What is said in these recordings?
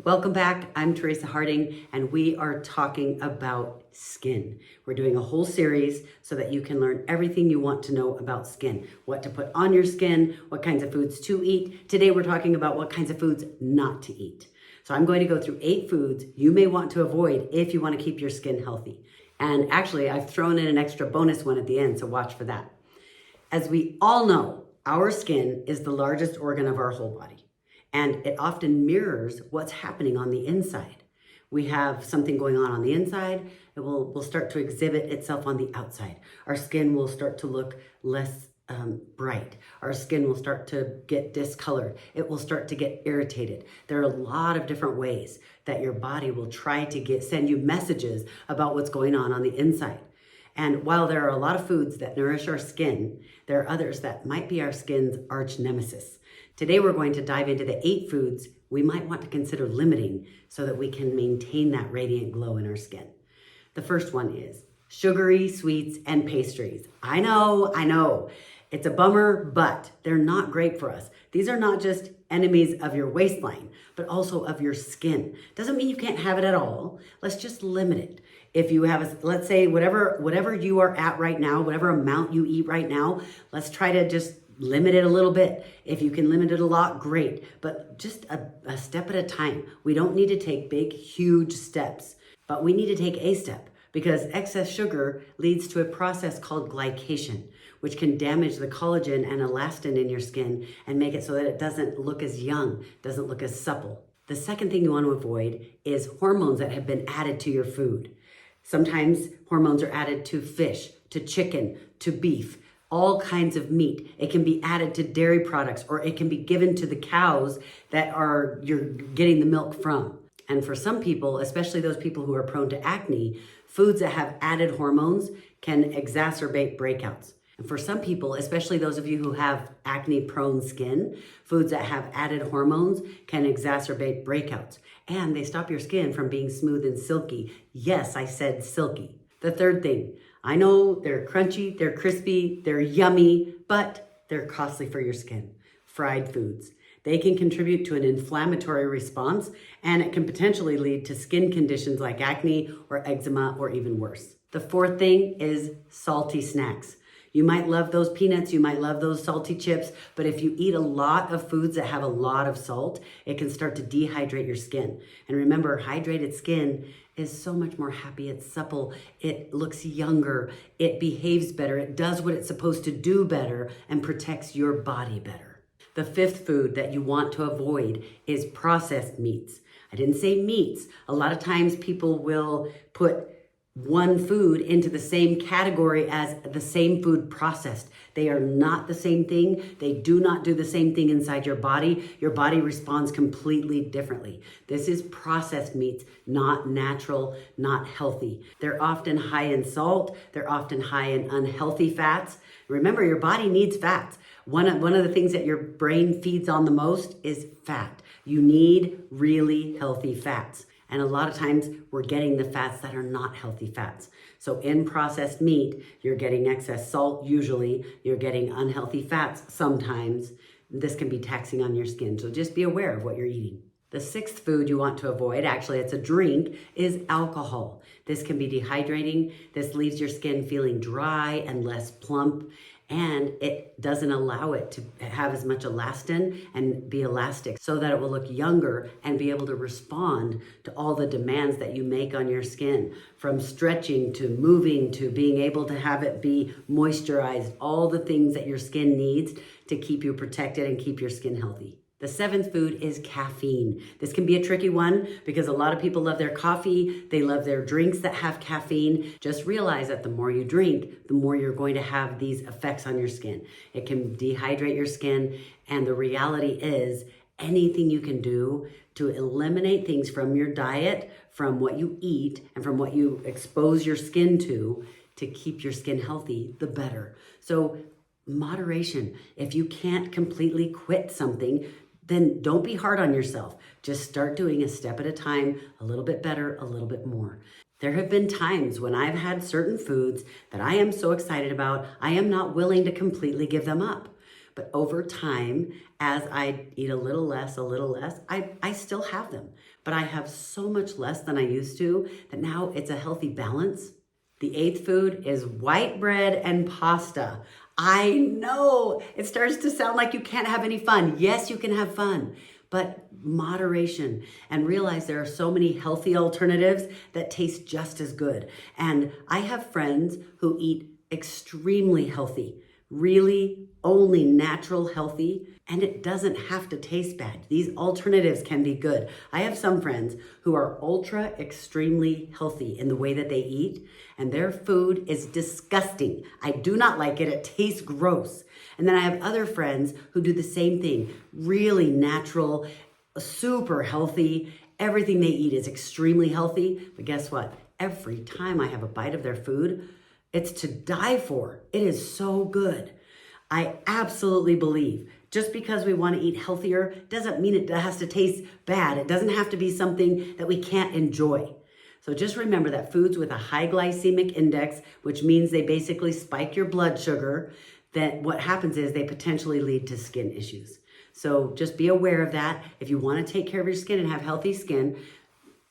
Welcome back. I'm Teresa Harding, and we are talking about skin. We're doing a whole series so that you can learn everything you want to know about skin, what to put on your skin, what kinds of foods to eat. Today, we're talking about what kinds of foods not to eat. So I'm going to go through 8 foods you may want to avoid if you want to keep your skin healthy. And actually, I've thrown in an extra bonus one at the end, so watch for that. As we all know, our skin is the largest organ of our whole body. And it often mirrors what's happening on the inside. We have something going on the inside, it will start to exhibit itself on the outside. Our skin will start to look less bright. Our skin will start to get discolored. It will start to get irritated. There are a lot of different ways that your body will try to send you messages about what's going on the inside. And while there are a lot of foods that nourish our skin, there are others that might be our skin's arch nemesis. Today, we're going to dive into the 8 foods we might want to consider limiting so that we can maintain that radiant glow in our skin. The first one is sugary sweets and pastries. I know. It's a bummer, but they're not great for us. These are not just enemies of your waistline, but also of your skin. Doesn't mean you can't have it at all. Let's just limit it. If you have, let's say, whatever you are at right now, whatever amount you eat right now, let's try to just limit it a little bit. If you can limit it a lot, great. But just a step at a time. We don't need to take big, huge steps, but we need to take a step because excess sugar leads to a process called glycation, which can damage the collagen and elastin in your skin and make it so that it doesn't look as young, doesn't look as supple. The second thing you want to avoid is hormones that have been added to your food. Sometimes hormones are added to fish, to chicken, to beef, all kinds of meat. It can be added to dairy products, or it can be given to the cows that you're getting the milk from. And for some people, especially those people who are prone to acne, foods that have added hormones can exacerbate breakouts. And for some people, especially those of you who have acne-prone skin, foods that have added hormones can exacerbate breakouts. And they stop your skin from being smooth and silky. Yes, I said silky. The third thing, I know they're crunchy, they're crispy, they're yummy, but they're costly for your skin. Fried foods. They can contribute to an inflammatory response, and it can potentially lead to skin conditions like acne or eczema or even worse. The fourth thing is salty snacks. You might love those peanuts, you might love those salty chips, but if you eat a lot of foods that have a lot of salt, it can start to dehydrate your skin. And remember, hydrated skin is so much more happy, it's supple, it looks younger, it behaves better, it does what it's supposed to do better, and protects your body better. The fifth food that you want to avoid is processed meats. I didn't say meats. A lot of times people will put one food into the same category as the same food processed. They are not the same thing. They do not do the same thing inside your body. Your body responds completely differently. This is processed meats, not natural, not healthy. They're often high in salt. They're often high in unhealthy fats. Remember, your body needs fats. One of the things that your brain feeds on the most is fat. You need really healthy fats. And a lot of times we're getting the fats that are not healthy fats. So in processed meat, you're getting excess salt usually, you're getting unhealthy fats sometimes. This can be taxing on your skin, so just be aware of what you're eating. The sixth food you want to avoid, actually it's a drink, is alcohol. This can be dehydrating. This leaves your skin feeling dry and less plump, and it doesn't allow it to have as much elastin and be elastic so that it will look younger and be able to respond to all the demands that you make on your skin, from stretching to moving to being able to have it be moisturized, all the things that your skin needs to keep you protected and keep your skin healthy. The seventh food is caffeine. This can be a tricky one because a lot of people love their coffee. They love their drinks that have caffeine. Just realize that the more you drink, the more you're going to have these effects on your skin. It can dehydrate your skin. And the reality is anything you can do to eliminate things from your diet, from what you eat, and from what you expose your skin to keep your skin healthy, the better. So moderation. If you can't completely quit something, then don't be hard on yourself. Just start doing a step at a time, a little bit better, a little bit more. There have been times when I've had certain foods that I am so excited about, I am not willing to completely give them up. But over time, as I eat a little less, I still have them. but I have so much less than I used to that now it's a healthy balance. The eighth food is white bread and pasta. I know it starts to sound like you can't have any fun. Yes, you can have fun, but moderation, and realize there are so many healthy alternatives that taste just as good. And I have friends who eat extremely healthy, really only natural healthy, and it doesn't have to taste bad. These alternatives can be good. I have some friends who are ultra extremely healthy in the way that they eat, and their food is disgusting. I do not like it. It tastes gross. And then I have other friends who do the same thing, really natural, super healthy. Everything they eat is extremely healthy. But guess what? Every time I have a bite of their food, it's to die for. It is so good. I absolutely believe just because we want to eat healthier doesn't mean it has to taste bad. It doesn't have to be something that we can't enjoy. So just remember that foods with a high glycemic index, which means they basically spike your blood sugar, that what happens is they potentially lead to skin issues. So just be aware of that. If you want to take care of your skin and have healthy skin,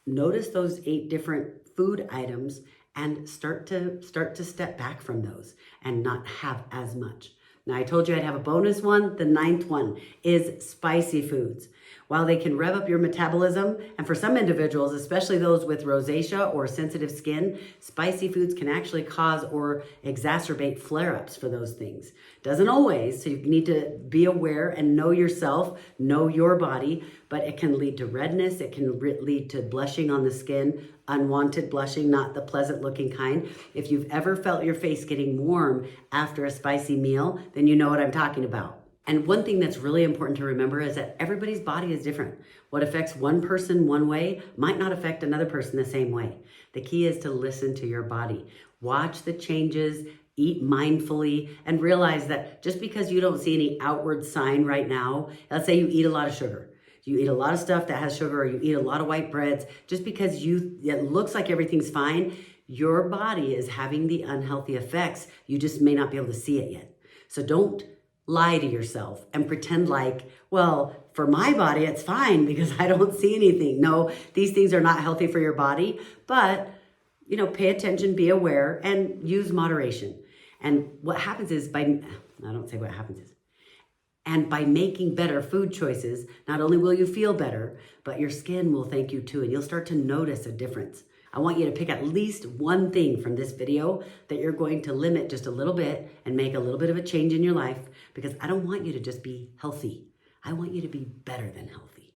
notice those 8 different food items and start to step back from those and not have as much. Now, I told you I'd have a bonus one. The 9th one is spicy foods. While they can rev up your metabolism, and for some individuals, especially those with rosacea or sensitive skin, spicy foods can actually cause or exacerbate flare-ups for those things. Doesn't always, so you need to be aware and know yourself, know your body, but it can lead to redness, it can lead to blushing on the skin, unwanted blushing, not the pleasant looking kind. If you've ever felt your face getting warm after a spicy meal, then you know what I'm talking about. And one thing that's really important to remember is that everybody's body is different. What affects one person one way might not affect another person the same way. The key is to listen to your body. Watch the changes, eat mindfully, and realize that just because you don't see any outward sign right now, let's say you eat a lot of sugar. You eat a lot of stuff that has sugar, or you eat a lot of white breads, just because it looks like everything's fine, your body is having the unhealthy effects. You just may not be able to see it yet. So don't lie to yourself and pretend like, well, for my body, it's fine because I don't see anything. No, these things are not healthy for your body, but, pay attention, be aware, and use moderation. And what happens is and by making better food choices, not only will you feel better, but your skin will thank you too, and you'll start to notice a difference. I want you to pick at least one thing from this video that you're going to limit just a little bit and make a little bit of a change in your life, because I don't want you to just be healthy. I want you to be better than healthy.